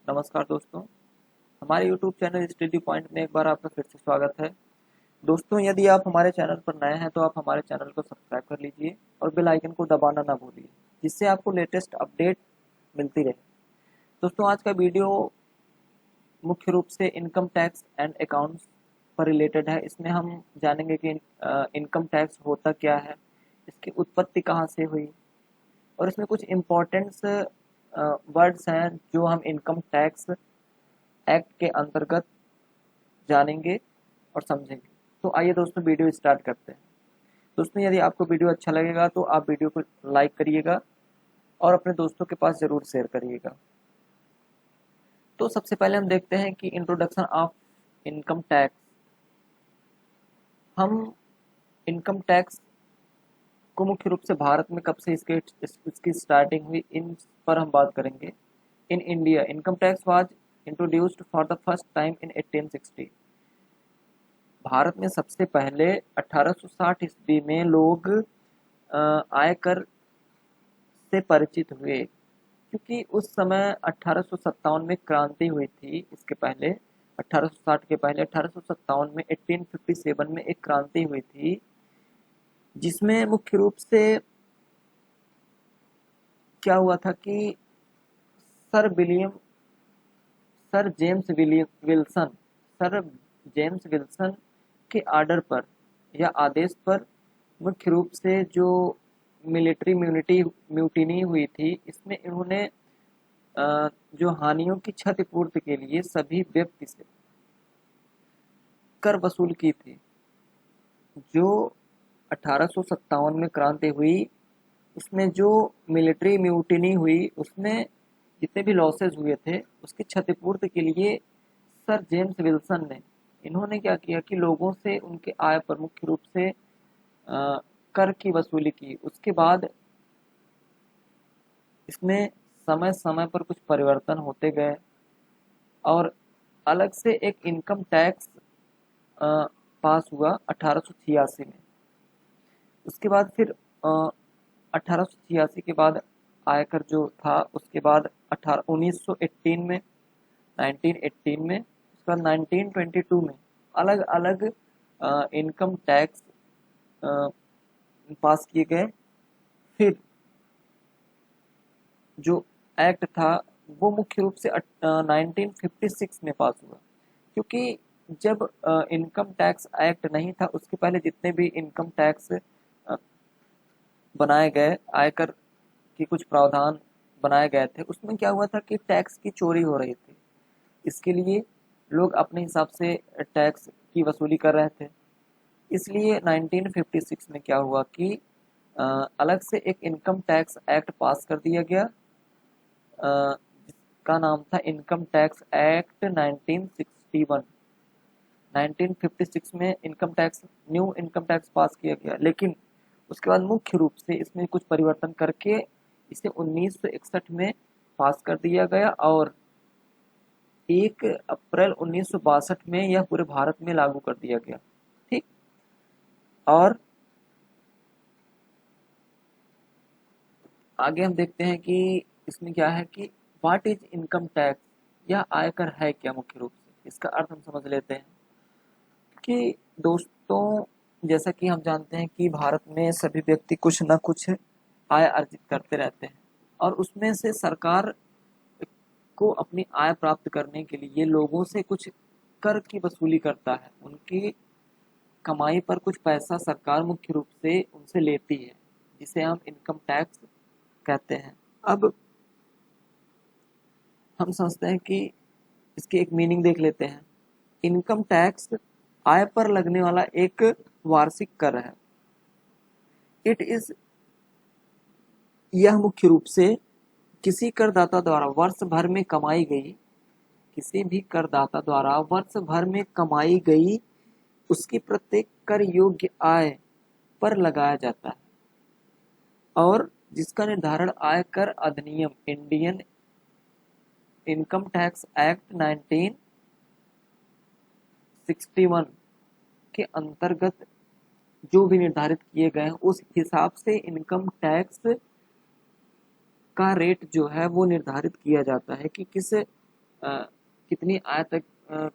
नमस्कार दोस्तों, हमारे YouTube चैनल स्टडी पॉइंट में एक बार आपका फिर से स्वागत है। दोस्तों, यदि आप हमारे चैनल पर नए हैं तो आप हमारे चैनल को सब्सक्राइब कर लीजिए और बेल आइकन को दबाना ना भूलिए, जिससे आपको लेटेस्ट अपडेट मिलती रहे। दोस्तों, आज का वीडियो मुख्य रूप से इनकम टैक्स एंड अकाउंट्स पर रिलेटेड है। इसमें हम जानेंगे कि इनकम टैक्स होता क्या है, इसकी उत्पत्ति कहाँ से हुई, और इसमें कुछ इम्पोर्टेंट्स वर्ड्स हैं जो हम इनकम टैक्स एक्ट के अंतर्गत जानेंगे और समझेंगे। तो आइए दोस्तों, वीडियो स्टार्ट करते हैं। दोस्तों, यदि आपको वीडियो अच्छा लगेगा तो आप वीडियो को लाइक करिएगा और अपने दोस्तों के पास ज़रूर शेयर करिएगा। तो सबसे पहले हम देखते हैं कि इंट्रोडक्शन ऑफ इनकम टैक्स। हम इनकम टैक्स को मुख्य रूप से भारत में कब से इसकी स्टार्टिंग हुई, इन पर हम बात करेंगे। In India income tax was introduced for the first time in 1860। Bharat में सबसे पहले 1860 ईस्वी में लोग आयकर से परिचित हुए, क्योंकि उस समय 1857 में क्रांति हुई थी। इसके पहले 1860 के पहले 1857 में 1857 में एक क्रांति हुई थी, जिसमें मुख्य रूप से क्या हुआ था कि sir William sir James Wilson sir James Wilson के आर्डर पर या आदेश पर मुख्य रूप से जो मिलिट्री म्यूटिनी हुई थी, इसमें इन्होंने जो हानियों की क्षतिपूर्ति के लिए सभी व्यक्ति से कर वसूल की थी। जो 1857 में क्रांति हुई, उसमें जो मिलिट्री म्यूटिनी हुई, उसमें जितने भी लॉसेस हुए थे उसकी क्षतिपूर्ति के लिए सर जेम्स विल्सन ने इन्होंने क्या किया कि लोगों से उनके आय पर मुख्य रूप से कर की वसूली की। उसके बाद इसमें समय समय पर कुछ परिवर्तन होते गए और अलग से एक इनकम टैक्स पास हुआ 1886 में। उसके बाद फिर 1886 के बाद आयकर जो था, उसके बाद 1918 में, 1918 में, उसके बाद 1922 में अलग अलग इनकम टैक्स पास किए गए। फिर जो एक्ट था वो मुख्य रूप से 1956 में पास हुआ, क्योंकि जब इनकम टैक्स एक्ट नहीं था उसके पहले जितने भी इनकम टैक्स बनाए गए, आयकर की कुछ प्रावधान बनाए गए थे, उसमें क्या हुआ था कि टैक्स की चोरी हो रही थी। इसके लिए लोग अपने हिसाब से टैक्स की वसूली कर रहे थे। इसलिए 1956 में क्या हुआ कि अलग से एक इनकम टैक्स एक्ट पास कर दिया गया, जिसका नाम था इनकम टैक्स एक्ट 1961। 1956 में न्यू इनकम टैक्स पास किया गया, लेकिन उसके बाद मुख्य रूप से इसमें कुछ परिवर्तन करके इसे 1961 में पास कर दिया गया और 1 अप्रैल 1962 में यह पूरे भारत में लागू कर दिया गया। ठीक। और आगे हम देखते हैं कि इसमें क्या है कि व्हाट इज इनकम टैक्स, यह आयकर है क्या। मुख्य रूप से इसका अर्थ हम समझ लेते हैं कि दोस्तों, जैसा कि हम जानते हैं कि भारत में सभी व्यक्ति कुछ न कुछ आय अर्जित करते रहते हैं और उसमें से सरकार को अपनी आय प्राप्त करने के लिए लोगों से कुछ कर की वसूली करता है। उनकी कमाई पर कुछ पैसा सरकार मुख्य रूप से उनसे लेती है, जिसे हम इनकम टैक्स कहते हैं। अब हम समझते हैं कि इसकी एक मीनिंग देख लेते हैं। इनकम टैक्स आय पर लगने वाला एक वार्षिक कर है। इट इज यह मुख्य रूप से किसी करदाता द्वारा वर्ष भर में कमाई गई किसी भी करदाता द्वारा वर्ष भर में कमाई गई उसकी प्रत्येक कर योग्य आय पर लगाया जाता है और जिसका निर्धारण आयकर अधिनियम इंडियन इनकम टैक्स एक्ट 1961 के अंतर्गत जो भी निर्धारित किए गए हैं, उस हिसाब से इनकम टैक्स का रेट जो है वो निर्धारित किया जाता है कि किस कितनी आय तक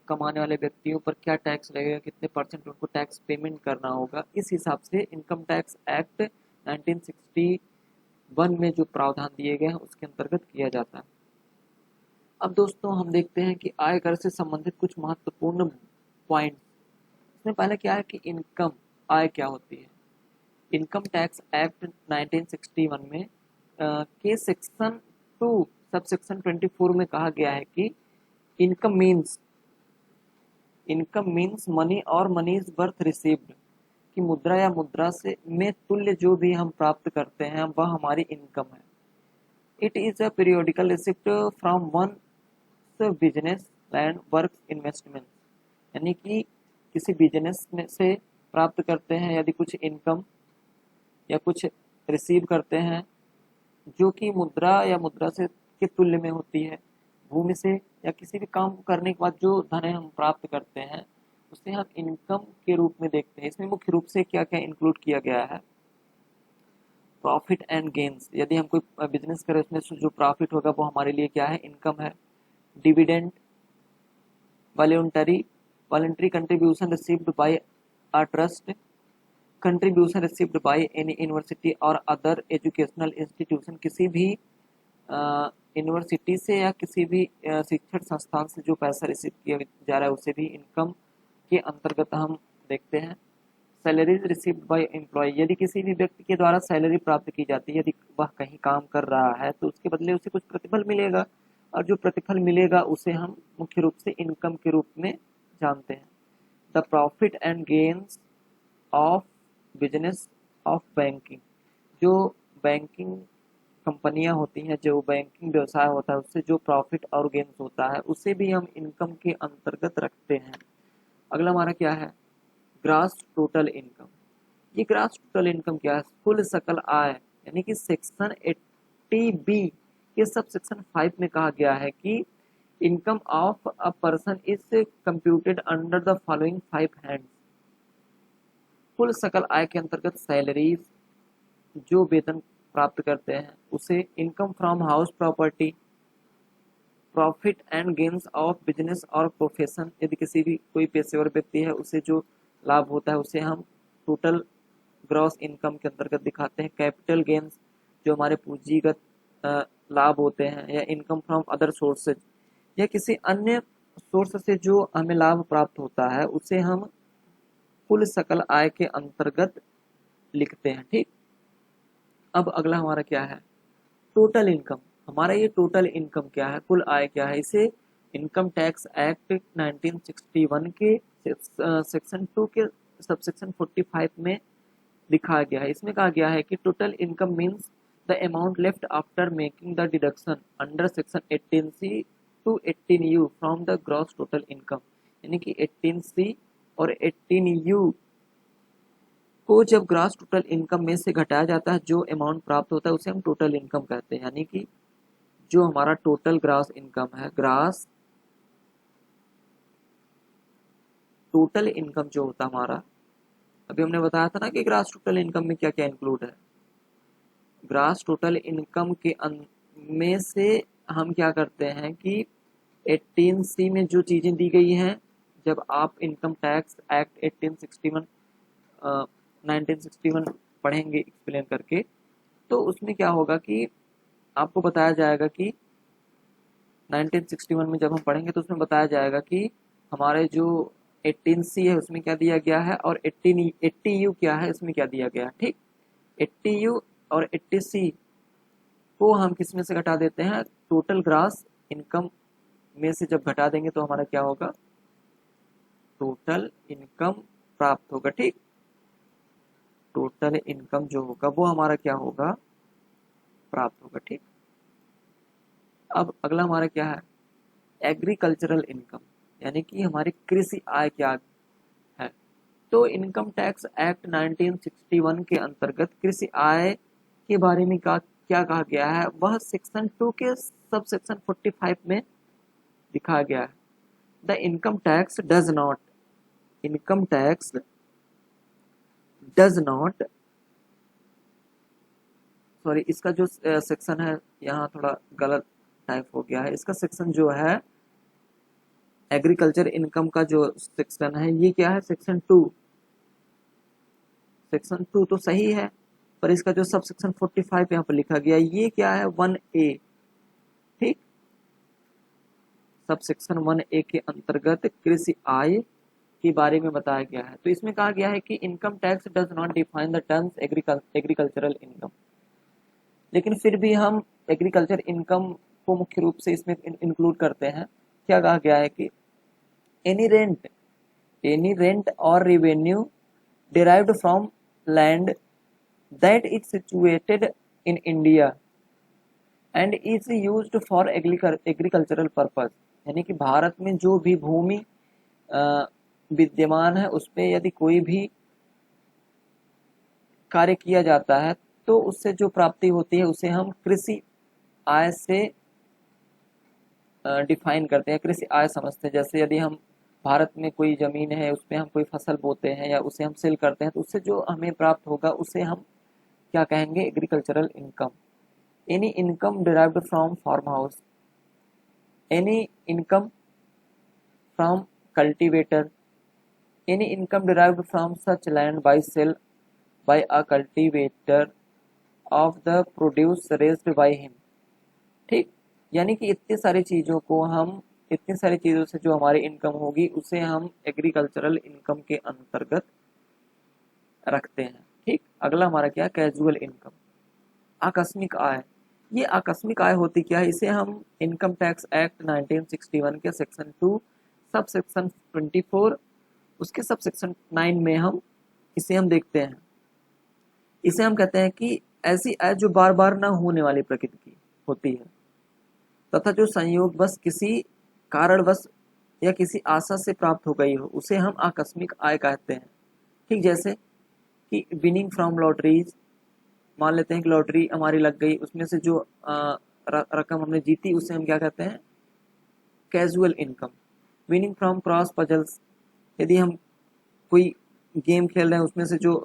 कमाने वाले व्यक्तियों पर क्या टैक्स लगेगा, कितने परसेंट उनको टैक्स पेमेंट करना होगा, इस हिसाब से इनकम टैक्स एक्ट 1961 में जो प्रावधान दिए गए हैं उसके अंतर्गत किया जाता है। अब दोस्तों हम देखते हैं कि आयकर से संबंधित कुछ महत्वपूर्ण पॉइंट। इसमें पहले क्या है कि इनकम, आय क्या होती है। इनकम टैक्स एक्ट 1961 में के सेक्शन 2 सब सेक्शन 24 में कहा गया है कि इनकम मीन्स मनी और मनी इज वर्थ रिसीव्ड, कि मुद्रा या मुद्रा से में तुल्य जो भी हम प्राप्त करते हैं वह हमारी इनकम है। It is a periodical receipt from one business land work investment, यानी कि किसी बिजनेस में से प्राप्त करते हैं यदि कुछ इनकम या कुछ रिसीव करते हैं जो कि मुद्रा या मुद्रा से के तुल्य में होती है। भूमि से या किसी भी काम करने के बाद जो धन हम प्राप्त करते हैं उसे हम इनकम के रूप में देखते हैं। इसमें मुख्य रूप से क्या क्या इंक्लूड किया गया है। प्रॉफिट एंड गेन्स, यदि हम कोई बिजनेस करें उसमें से जो प्रॉफिट होगा वो हमारे लिए क्या है, इनकम है। Dividend, voluntary contribution received by a trust, contribution received by any university और अदर एजुकेशनल इंस्टीट्यूशन, किसी भी यूनिवर्सिटी से या किसी भी शिक्षण संस्थान से जो पैसा रिसीव किया जा रहा है उसे भी इनकम के अंतर्गत हम देखते हैं। सैलरीज रिसीव्ड बाय एम्प्लॉय, यदि किसी भी व्यक्ति के द्वारा सैलरी प्राप्त की जाती है, यदि वह कहीं काम कर रहा है तो उसके बदले उसे कुछ प्रतिफल मिलेगा, और जो प्रतिफल मिलेगा उसे हम मुख्य रूप से इनकम के रूप में जानते हैं। The profit and gains of business of banking, जो बैंकिंग कंपनियां होती हैं, जो बैंकिंग व्यवसाय होता है उससे जो प्रॉफिट और गेन्स होता है उसे भी हम इनकम के अंतर्गत रखते हैं। अगला हमारा क्या है, ग्रास टोटल इनकम। ये ग्रास टोटल इनकम क्या है, कुल सकल आय, यानी कि सेक्शन 80B के सब सेक्शन 5 में कहा गया है कि income of a person is computed under the following 5 hands. कुल सकल आय के अंतर्गत सैलरीज, जो वेतन प्राप्त करते हैं उसे, income from house property, profit and gains of business और प्रोफेशन, यदि किसी भी कोई पेशेवर व्यक्ति है उसे जो लाभ होता है उसे हम टोटल ग्रॉस इनकम के अंतर्गत दिखाते हैं। कैपिटल गेन्स, जो हमारे पूंजीगत लाभ होते हैं, या इनकम फ्रॉम अदर सोर्सेज, या किसी अन्य सोर्स से जो हमें लाभ प्राप्त होता है उसे हम कुल सकल आय के अंतर्गत लिखते हैं। ठीक, अब अगला हमारा क्या है, टोटल इनकम। हमारा ये टोटल इनकम क्या है, कुल आय क्या है, इसे इनकम टैक्स एक्ट 1961 के सेक्शन 2 के सबसेक्शन 45 में दिखाया गया है। इसमें कहा गया है कि total income means the amount left after making the deduction under section 18C to 18U from the gross total income, यानी कि 18C और 18U को जब ग्रास टोटल इनकम में से घटाया जाता है जो अमाउंट प्राप्त होता है उसे हम टोटल इनकम कहते हैं। यानी कि जो हमारा टोटल ग्रास इनकम है, ग्रास टोटल इनकम जो होता है हमारा, अभी हमने बताया था ना कि ग्रास टोटल इनकम में क्या क्या इंक्लूड है। ग्रास टोटल इनकम के में से हम क्या करते हैं कि 18C में जो चीजें दी गई हैं, जब आप इनकम टैक्स एक्ट 1961 पढ़ेंगे एक्सप्लेन करके, तो उसमें क्या होगा कि आपको बताया जाएगा कि 1961 में जब हम पढ़ेंगे तो उसमें बताया जाएगा कि हमारे जो 18C है उसमें क्या दिया गया है और 80U क्या है इसमें क्या दिया गया है। ठीक, 80U और 80C को हम किस में से घटा देते हैं, टोटल ग्रास इनकम में से जब घटा देंगे तो हमारा क्या होगा, टोटल इनकम प्राप्त होगा। ठीक, टोटल इनकम जो होगा वो हमारा क्या होगा, प्राप्त होगा। ठीक, अब अगला हमारा क्या है, एग्रीकल्चरल इनकम, यानी कि हमारी कृषि आय क्या है। तो इनकम टैक्स एक्ट 1961 के अंतर्गत कृषि आय के बारे में क्या कहा गया है, वह सेक्शन 2 के सब सेक्शन 45 में दिखाया गया है। The income tax does not, income tax does not, sorry इसका जो सेक्शन है यहाँ थोड़ा गलत टाइप हो गया है। इसका सेक्शन जो है एग्रीकल्चर इनकम का जो सेक्शन है ये क्या है, सेक्शन 2। सेक्शन 2 तो सही है, पर इसका जो सब सेक्शन 45 यहाँ पर लिखा गया ये क्या है, 1A। ठीक, सब सेक्शन 1A के अंतर्गत कृषि आय के बारे में बताया गया है। तो इसमें कहा गया है कि income tax does not define the terms agricultural income, लेकिन फिर भी हम एग्रीकल्चर इनकम को मुख्य रूप से इसमें इंक्लूड करते हैं। क्या कहा गया है कि एनी रेंट और revenue derived from land that is situated in India and is used for agricultural purpose, यानी कि भारत में जो भी भूमि विद्यमान है उस पे यदि कोई भी कार्य किया जाता है तो उससे जो प्राप्ति होती है उसे हम कृषि आय से डिफाइन करते हैं, कृषि आय समझते हैं। जैसे यदि हम भारत में कोई जमीन है उस पर हम कोई फसल बोते हैं या उसे हम सेल करते हैं तो उससे जो हमें प्राप्त होगा उसे हम क्या कहेंगे, agricultural income. Any income derived from farm house, any income from cultivator, any income derived from such land by sale by a cultivator of the produce raised by him. ठीक, यानी कि इतनी सारी चीज़ों को हम, इतनी सारी चीज़ों से जो हमारी इनकम होगी उसे हम एग्रीकल्चरल इनकम के अंतर्गत रखते हैं। ठीक, अगला हमारा क्या, कैजुअल इनकम, आकस्मिक आय। ये आकस्मिक आय होती क्या है, इसे हम इनकम टैक्स एक्ट 1961 के सेक्शन 2 सब सेक्शन 24 उसके सब सेक्शन 9 में हम देखते हैं। इसे हम कहते हैं कि ऐसी आय जो बार बार न होने वाली प्रकृति की होती है तथा जो संयोगवश किसी कारणवश या किसी आशा से प्राप्त हो गई हो उसे हम आकस्मिक आय कहते हैं। ठीक, जैसे कि विनिंग फ्रॉम लॉटरीज, मान लेते हैं कि लॉटरी हमारी लग गई, उसमें से जो रकम हमने जीती उसे हम क्या कहते हैं, casual income. Winning from cross puzzles, यदि हम कोई गेम खेल रहे हैं उसमें से जो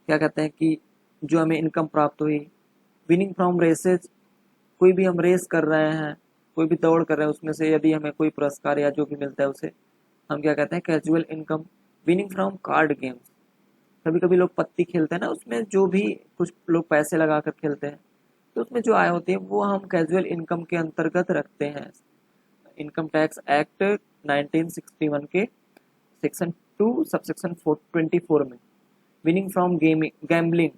क्या कहते हैं कि जो हमें इनकम प्राप्त हुई। विनिंग फ्रॉम रेसेज, कोई भी हम रेस कर रहे हैं, कोई भी दौड़ कर रहे हैं उसमें से यदि हमें कोई पुरस्कार या जो भी मिलता है उसे हम क्या कहते हैं, casual income. Winning from card games, कभी कभी लोग पत्ती खेलते हैं ना, उसमें जो भी कुछ लोग पैसे लगा कर खेलते हैं तो उसमें जो आय होती है वो हम कैजुअल इनकम के अंतर्गत रखते हैं इनकम टैक्स एक्ट 1961 के सेक्शन 2 सब सेक्शन 24 में। विनिंग फ्रॉम गैम्बलिंग,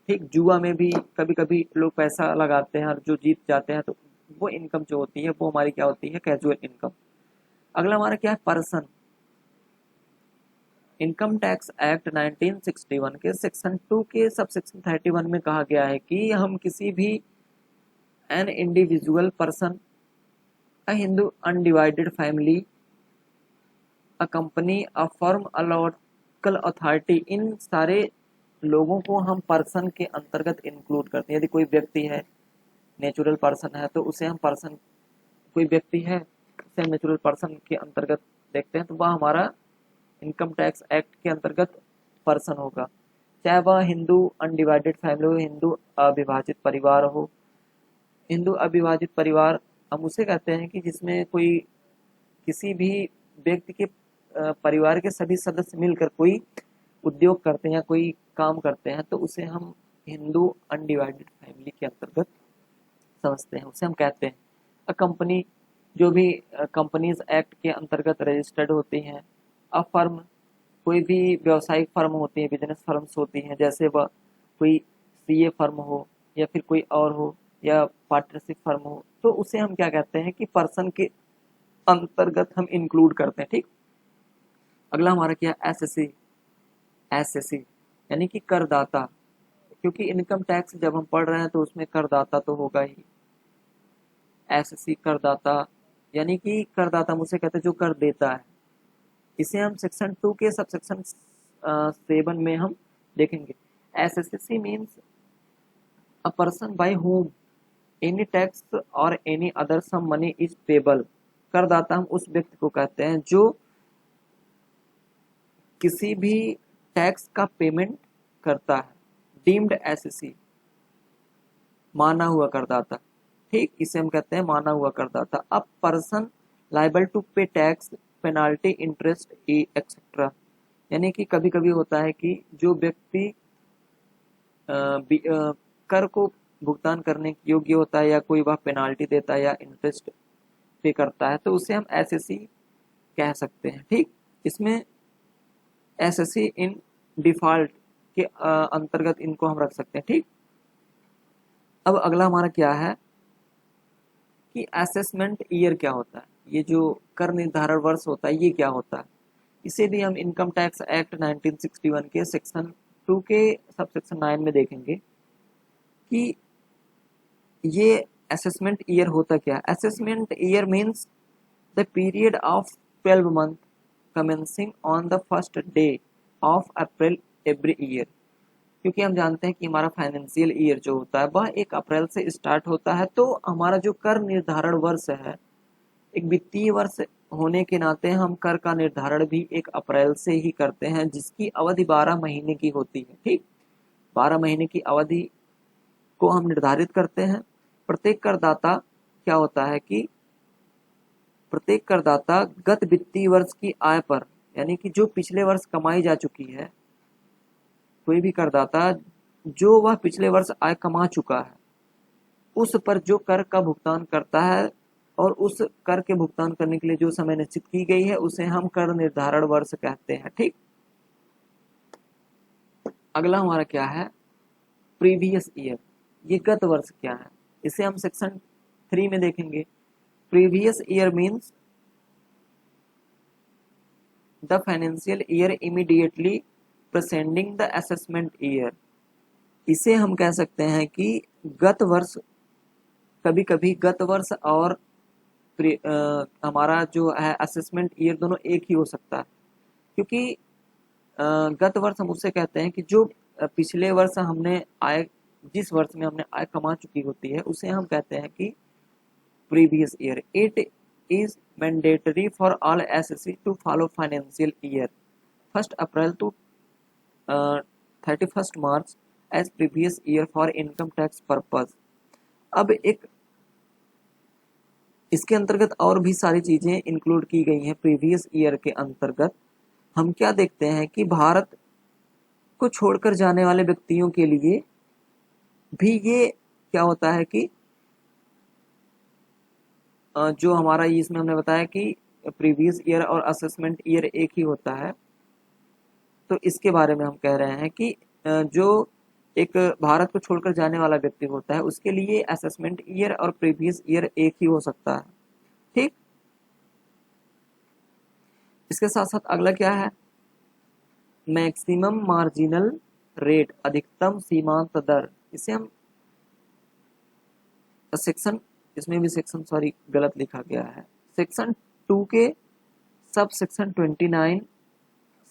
ठीक, जुआ में भी कभी कभी लोग पैसा लगाते हैं और जो जीत जाते हैं तो वो इनकम जो होती है वो हमारी क्या होती है, कैजुअल इनकम। अगला हमारा क्या है, पर्सन। इनकम टैक्स एक्ट 1961 के सेक्शन 2 के सब सेक्शन 31 में कहा गया है कि हम किसी भी an individual person, a Hindu undivided family, a company, a firm, a local authority, इन सारे लोगों को हम पर्सन के अंतर्गत इंक्लूड करते हैं। यदि कोई व्यक्ति है, नेचुरल पर्सन है तो उसे हम पर्सन, कोई व्यक्ति है उसे हम नेचुरल पर्सन के अंतर्गत देखते हैं तो वह हमारा इनकम टैक्स एक्ट के अंतर्गत पर्सन होगा। चाहे वह हिंदू अनडिवाइडेड फैमिली हो, हिंदू अविभाजित परिवार हो। हिंदू अविभाजित परिवार हम उसे कहते हैं कि जिसमें कोई किसी भी व्यक्ति के परिवार के सभी सदस्य मिलकर कोई उद्योग करते हैं या कोई काम करते हैं तो उसे हम हिंदू अनडिवाइडेड फैमिली के अंतर्गत समझते हैं, उसे हम कहते हैं। अ कंपनी, जो भी कंपनीज एक्ट के अंतर्गत रजिस्टर्ड होती हैं। अ फर्म, कोई भी व्यावसायिक फर्म होती है, बिजनेस फर्म्स होती हैं, जैसे वह कोई सीए फर्म हो या फिर कोई और हो या पार्टनरशिप फर्म हो तो उसे हम क्या कहते हैं कि पर्सन के अंतर्गत हम इंक्लूड करते हैं। ठीक, अगला हमारा क्या, एसएससी। एसएससी यानी कि करदाता, क्योंकि इनकम टैक्स जब हम पढ़ रहे हैं तो उसमें करदाता तो होगा ही। एसएससी करदाता यानी कि करदाता मुझे कहते हैं जो कर देता है। इसे हम सेक्शन 2 के सब सेक्शन 7 में हम देखेंगे। SSC means a person by whom any tax और any other sum money is payable. करदाता हम उस व्यक्ति को कहते हैं जो किसी भी टैक्स का पेमेंट करता है। डीम्ड एसएससी, माना हुआ करदाता। ठीक, इसे हम कहते हैं माना हुआ करदाता। अब पर्सन लाइबल टू पे टैक्स, पेनाल्टी, इंटरेस्ट एक्सेट्रा। यानी कि कभी कभी होता है कि जो व्यक्ति कर को भुगतान करने के योग्य होता है या कोई वह पेनाल्टी देता है या इंटरेस्ट पे करता है तो उसे हम एसएससी कह सकते हैं। ठीक, इसमें एसएससी इन डिफॉल्ट के अंतर्गत इनको हम रख सकते हैं। ठीक, अब अगला हमारा क्या है कि असेसमेंट ईयर क्या होता है। ये जो कर निर्धारण वर्ष होता है ये क्या होता है, इसे भी हम इनकम टैक्स एक्ट 1961 के सेक्शन 2 के सब सेक्शन 9 में देखेंगे कि ये असेसमेंट ईयर होता क्या। Assessment year means the period of 12 month commencing on the first day of April every year. क्योंकि हम जानते हैं कि हमारा फाइनेंशियल ईयर जो होता है वह 1 अप्रैल से स्टार्ट होता है, तो हमारा जो कर निर्धारण वर्ष है एक वित्तीय वर्ष होने के नाते हम कर का निर्धारण भी 1 अप्रैल से ही करते हैं, जिसकी अवधि 12 महीने की होती है। ठीक, 12 महीने की अवधि को हम निर्धारित करते हैं। प्रत्येक करदाता क्या होता है कि प्रत्येक करदाता गत वित्तीय वर्ष की आय पर, यानी कि जो पिछले वर्ष कमाई जा चुकी है, कोई भी करदाता जो वह पिछले वर्ष आय कमा चुका है उस पर जो कर का भुगतान करता है और उस कर के भुगतान करने के लिए जो समय निश्चित की गई है उसे हम कर निर्धारण वर्ष कहते हैं। ठीक, अगला हमारा क्या है प्रीवियस ईयर। ये गत वर्ष क्या है, इसे हम सेक्शन 3 में देखेंगे। Previous year means the financial year immediately preceding the assessment year. इसे हम कह सकते हैं कि गत वर्ष, कभी कभी गत वर्ष और हमारा जो है असेसमेंट ईयर दोनों एक ही हो सकता है, क्योंकि गत वर्ष हम उससे कहते हैं कि जो पिछले वर्ष हमने आय, जिस वर्ष में हमने आय कमा चुकी होती है उसे हम कहते हैं कि previous year. It is mandatory for all SSC to follow financial year 1 April to 31 March as previous year for income tax purpose. अब एक इसके अंतर्गत और भी सारी चीजें इंक्लूड की गई हैं। प्रीवियस ईयर के अंतर्गत हम क्या देखते हैं कि भारत को छोड़कर जाने वाले व्यक्तियों के लिए भी ये क्या होता है कि जो हमारा इसमें हमने बताया कि प्रीवियस ईयर और असेसमेंट ईयर एक ही होता है, तो इसके बारे में हम कह रहे हैं कि जो एक भारत को छोड़कर जाने वाला व्यक्ति होता है उसके लिए असेसमेंट ईयर और प्रीवियस ईयर एक ही हो सकता है। ठीक, इसके साथ साथ अगला क्या है मैक्सिमम मार्जिनल रेट, अधिकतम सीमांत दर। इसे हम सेक्शन, इसमें भी सेक्शन सॉरी गलत लिखा गया है, सेक्शन 2 के सब सेक्शन 29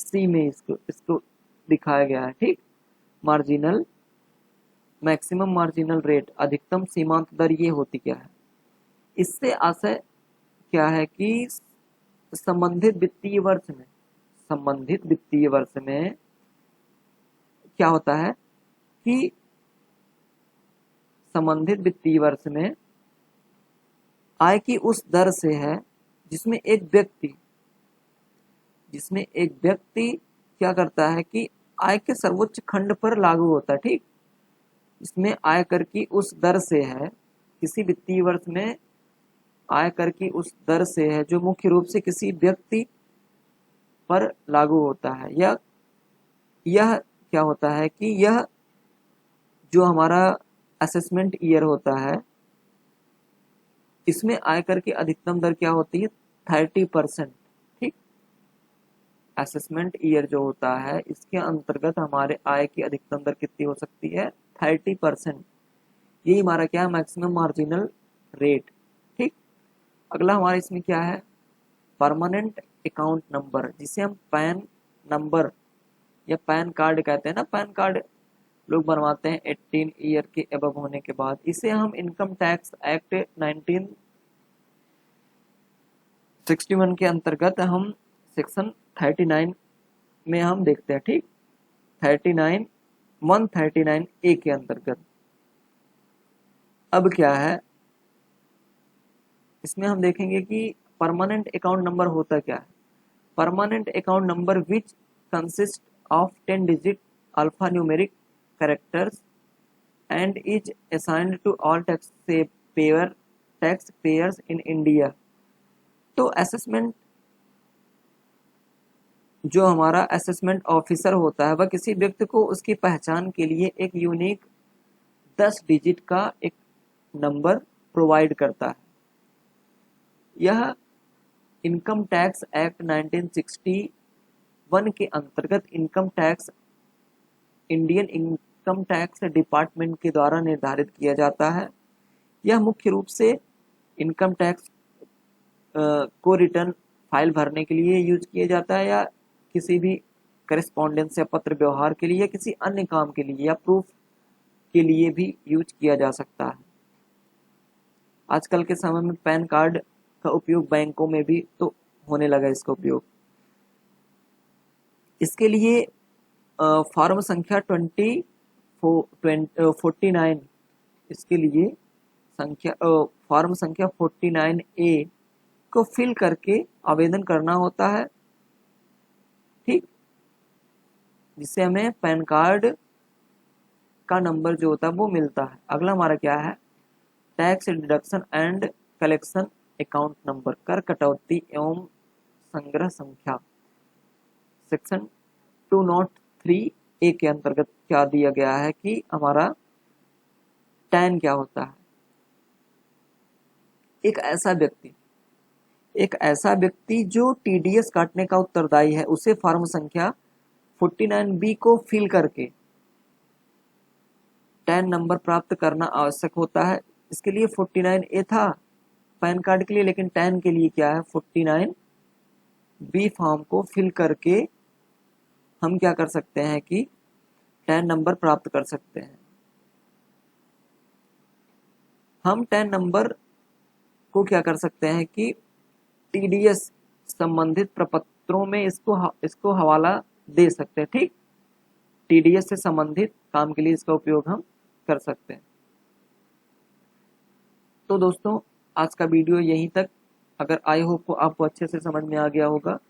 सी में इसको दिखाया गया है। ठीक, मार्जिनल मैक्सिमम मार्जिनल रेट, अधिकतम सीमांत दर ये होती क्या है। इससे आशय क्या है कि संबंधित वित्तीय वर्ष में क्या होता है कि संबंधित वित्तीय वर्ष में आय की उस दर से है जिसमें एक व्यक्ति क्या करता है कि आय के सर्वोच्च खंड पर लागू होता है। ठीक, इसमें आयकर की उस दर से है, किसी वित्तीय वर्ष में आयकर की उस दर से है जो मुख्य रूप से किसी व्यक्ति पर लागू होता है। यह क्या होता है कि यह जो हमारा असेसमेंट ईयर होता है इसमें आयकर की अधिकतम दर क्या होती है 30%। ठीक, असेसमेंट ईयर जो होता है इसके अंतर्गत हमारे आय की अधिकतम दर कितनी हो सकती है 30%। यही हमारा क्या है मैक्सिमम मार्जिनल रेट। ठीक, अगला हमारा इसमें क्या है परमानेंट अकाउंट नंबर, जिसे हम पैन नंबर या पैन कार्ड कहते हैं ना, पैन कार्ड लोग बनवाते हैं 18 ईयर के अबव होने के बाद। इसे हम इनकम टैक्स एक्ट 1961 के अंतर्गत हम सेक्शन 39 में हम देखते हैं। ठीक, 139A के अंतर्गत। अब क्या है इसमें हम देखेंगे कि परमानेंट अकाउंट नंबर होता क्या है? Permanent account number which consist of 10 digit alpha numeric characters and is assigned to all taxpayers in India। तो असेसमेंट, जो हमारा असेसमेंट ऑफिसर होता है वह किसी व्यक्ति को उसकी पहचान के लिए एक यूनिक 10 डिजिट का एक नंबर प्रोवाइड करता है। यह इनकम टैक्स एक्ट 1961 के अंतर्गत income tax Indian income tax department के द्वारा निर्धारित किया जाता है। यह मुख्य रूप से इनकम टैक्स को रिटर्न फाइल भरने के लिए यूज किया जाता है, या किसी भी करेस्पॉन्डेंस या पत्र व्यवहार के लिए, या किसी अन्य काम के लिए, या प्रूफ के लिए भी यूज किया जा सकता है। आजकल के समय में पैन कार्ड का उपयोग बैंकों में भी तो होने लगा इसका उपयोग। इसके लिए फॉर्म संख्या 49, इसके लिए फॉर्म संख्या 49A को फिल करके आवेदन करना होता है, ठीक, जिससे हमें पैन कार्ड का नंबर जो होता है वो मिलता है। अगला हमारा क्या है? Tax deduction and collection account number, कर कटौती एवं संग्रह संख्या। सेक्शन 203A के अंतर्गत क्या दिया गया है कि हमारा टैन क्या होता है? एक ऐसा व्यक्ति जो टीडीएस काटने का उत्तरदायी है, उसे फॉर्म संख्या 49B को फिल करके टैन नंबर प्राप्त करना आवश्यक होता है। इसके लिए 49A था पैन कार्ड के लिए, लेकिन टैन के लिए क्या है? 49B फॉर्म को फिल करके हम क्या कर सकते हैं कि टैन नंबर प्राप्त कर सकते हैं। हम टैन नंबर को क्या कर सकते हैं कि टीडीएस संबंधित प्रपत्रों में इसको हवाला दे सकते हैं, ठीक। टीडीएस से संबंधित काम के लिए इसका उपयोग हम कर सकते हैं। तो दोस्तों, आज का वीडियो यहीं तक। अगर आई होप आपको अच्छे से समझ में आ गया होगा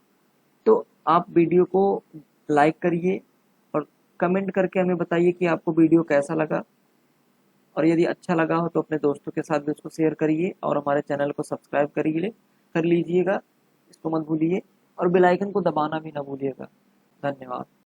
तो आप वीडियो को लाइक करिए और कमेंट करके हमें बताइए कि आपको वीडियो कैसा लगा, और यदि अच्छा लगा हो तो अपने दोस्तों के साथ भी उसको शेयर करिए, और हमारे चैनल को सब्सक्राइब कर लीजिएगा, इसको मत भूलिए, और बेल आइकन को दबाना भी ना भूलिएगा। धन्यवाद।